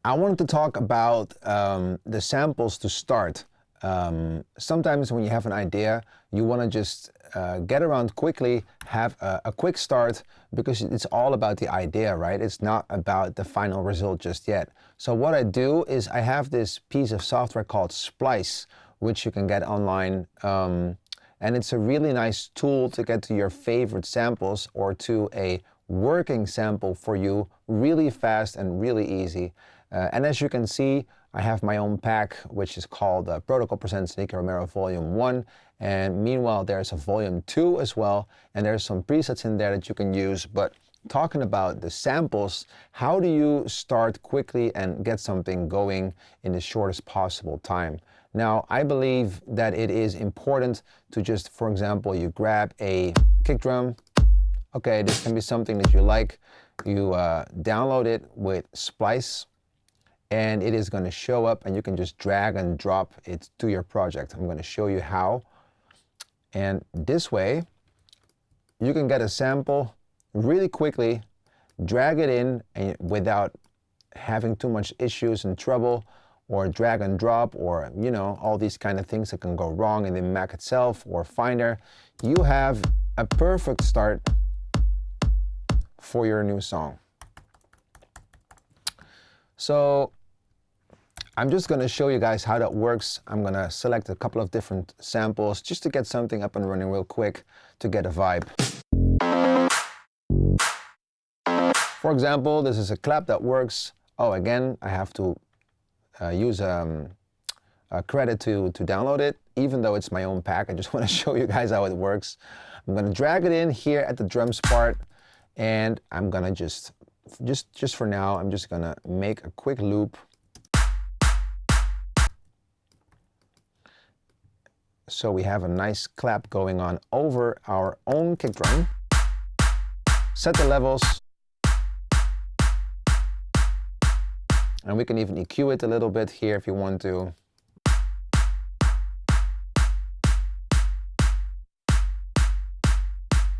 I wanted to talk about the samples to start. Sometimes when you have an idea, you want to just get around quickly, have a quick start, because it's all about the idea, right? It's not about the final result just yet. So what I do is I have this piece of software called Splice, which you can get online. And it's a really nice tool to get to your favorite samples or to a working sample for you really fast and really easy. And as you can see, I have my own pack, which is called Protocol Presents Nicky Romero Volume 1. And meanwhile, there's a Volume 2 as well. And there's some presets in there that you can use. But talking about the samples, how do you start quickly and get something going in the shortest possible time? Now, I believe that it is important to just, for example, you grab a kick drum. Okay, this can be something that you like. You download it with Splice, and it is going to show up, and you can just drag and drop it to your project. I'm going to show you how. And this way, you can get a sample really quickly, drag it in and without having too much issues and trouble, or drag and drop, or all these kind of things that can go wrong in the Mac itself or Finder. You have a perfect start for your new song. So I'm just going to show you guys how that works. I'm going to select a couple of different samples just to get something up and running real quick to get a vibe. For example, this is a clap that works. Oh, again, I have to use a credit to download it, even though it's my own pack. I just want to show you guys how it works. I'm going to drag it in here at the drums part, and I'm going to just for now, I'm just going to make a quick loop. So we have a nice clap going on over our own kick drum. Set the levels. And we can even EQ it a little bit here if you want to.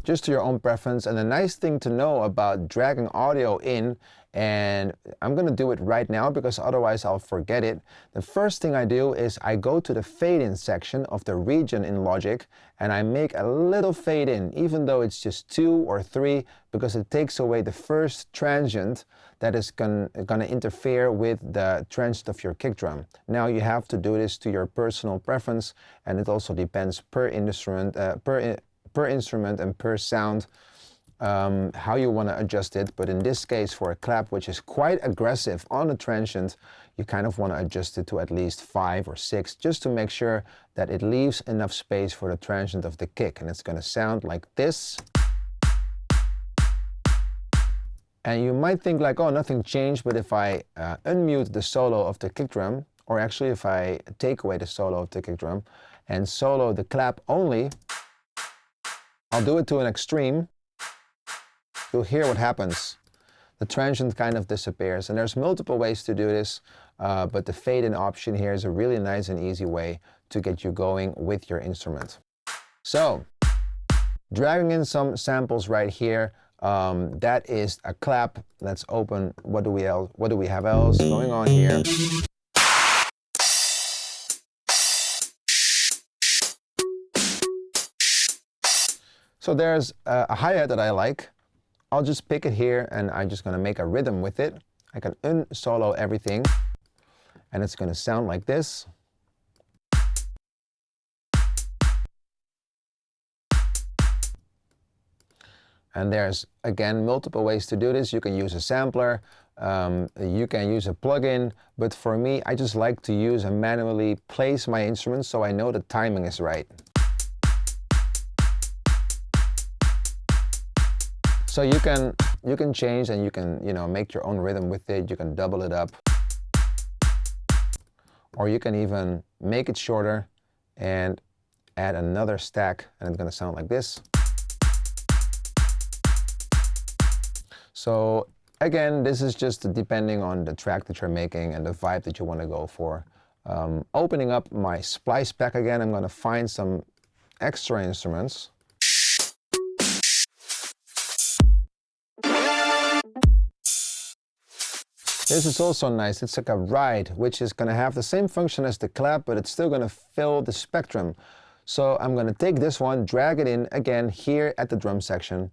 Just to your own preference. And the nice thing to know about dragging audio in, and I'm going to do it right now because otherwise I'll forget it. The first thing I do is I go to the fade in section of the region in Logic, and I make a little fade in, even though it's just 2 or 3, because it takes away the first transient that is going to interfere with the transient of your kick drum. Now you have to do this to your personal preference, and it also depends per instrument, per instrument and per sound, how you want to adjust it. But in this case, for a clap which is quite aggressive on the transient, you kind of want to adjust it to at least 5 or 6, just to make sure that it leaves enough space for the transient of the kick. And it's going to sound like this. And you might think like, oh, nothing changed, but if I unmute the solo of the kick drum, or actually if I take away the solo of the kick drum and solo the clap only, I'll do it to an extreme. You'll hear what happens. The transient kind of disappears. And there's multiple ways to do this, but the fade-in option here is a really nice and easy way to get you going with your instrument. So, dragging in some samples right here. That is a clap. Let's open. What do we have else going on here? So there's a hi-hat that I like. I'll just pick it here, and I'm just going to make a rhythm with it. I can unsolo everything, and it's going to sound like this. And there's, again, multiple ways to do this. You can use a sampler, you can use a plugin, but for me, I just like to use and manually place my instruments so I know the timing is right. So you can change, and you can make your own rhythm with it. You can double it up, or you can even make it shorter and add another stack, and it's going to sound like this. So again, this is just depending on the track that you're making and the vibe that you want to go for. Opening up my Splice pack again, I'm going to find some extra instruments. This is also nice. It's like a ride, which is going to have the same function as the clap, but it's still going to fill the spectrum. So I'm going to take this one, drag it in again here at the drum section.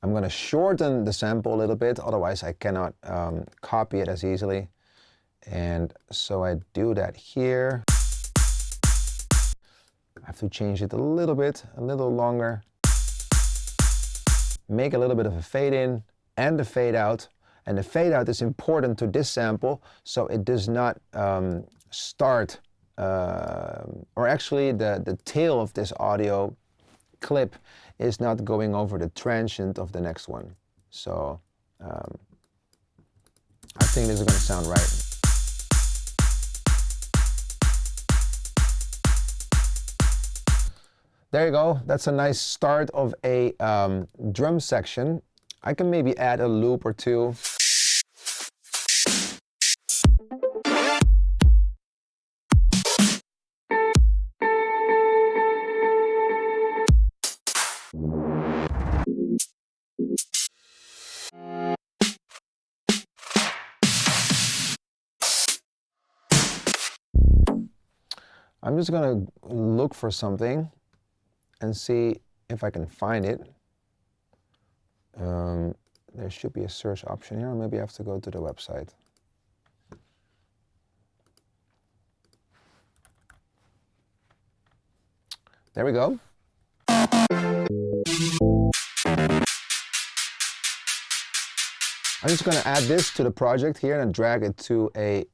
I'm going to shorten the sample a little bit, otherwise I cannot copy it as easily. And so I do that here. I have to change it a little bit, a little longer. Make a little bit of a fade in and a fade out. And the fade out is important to this sample, so it does not start, or actually the tail of this audio clip is not going over the transient of the next one. So I think this is going to sound right. There you go. That's a nice start of a drum section. I can maybe add a loop or two. I'm just gonna look for something and see if I can find it. There should be a search option here, or maybe I have to go to the website. There we go. I'm just going to add this to the project here and drag it to the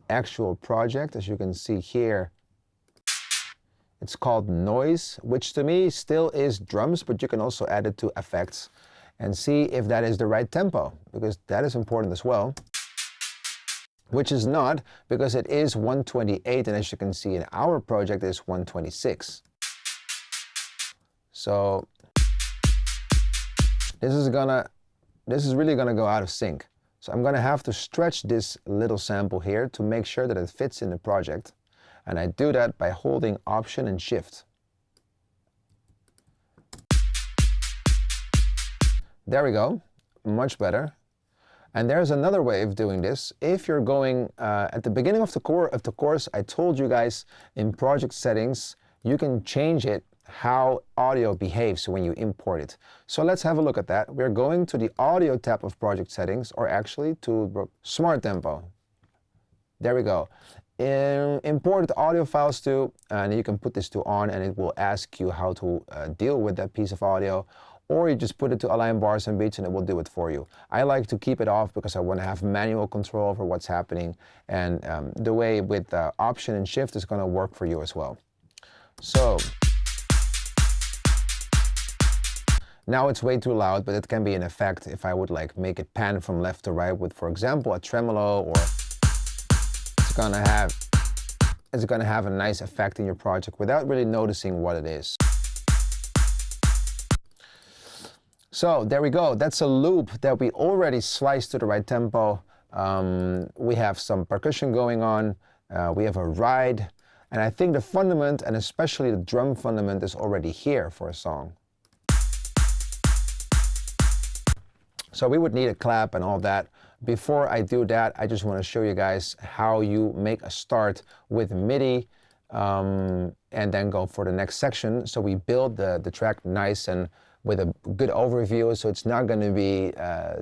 actual project. As you can see here, it's called noise, which to me still is drums, but you can also add it to effects and see if that is the right tempo, because that is important as well. Which is not, because it is 128, and as you can see in our project it is 126. So this is really gonna go out of sync. So I'm gonna have to stretch this little sample here to make sure that it fits in the project. And I do that by holding Option and Shift. There we go, much better. And there's another way of doing this. If you're going, at the beginning of the course, I told you guys in project settings, you can change it how audio behaves when you import it. So let's have a look at that. We're going to the audio tab of project settings, or actually to smart tempo. There we go. Import the audio files to, and you can put this to on, and it will ask you how to deal with that piece of audio. Or you just put it to align bars and beats and it will do it for you. I like to keep it off because I want to have manual control over what's happening, and the way with Option and Shift is going to work for you as well. So now it's way too loud, but it can be an effect if I would like make it pan from left to right with, for example, a tremolo, or it's gonna have a nice effect in your project without really noticing what it is. So there we go. That's a loop that we already sliced to the right tempo. We have some percussion going on. We have a ride. And I think the fundament, and especially the drum fundament, is already here for a song. So we would need a clap and all that. Before I do that, I just want to show you guys how you make a start with MIDI and then go for the next section. So we build the track nice and with a good overview, so it's not going to be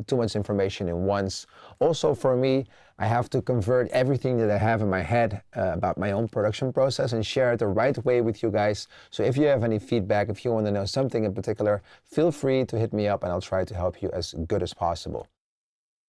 too much information in once. Also for me, I have to convert everything that I have in my head about my own production process and share it the right way with you guys. So if you have any feedback, if you want to know something in particular, feel free to hit me up and I'll try to help you as good as possible.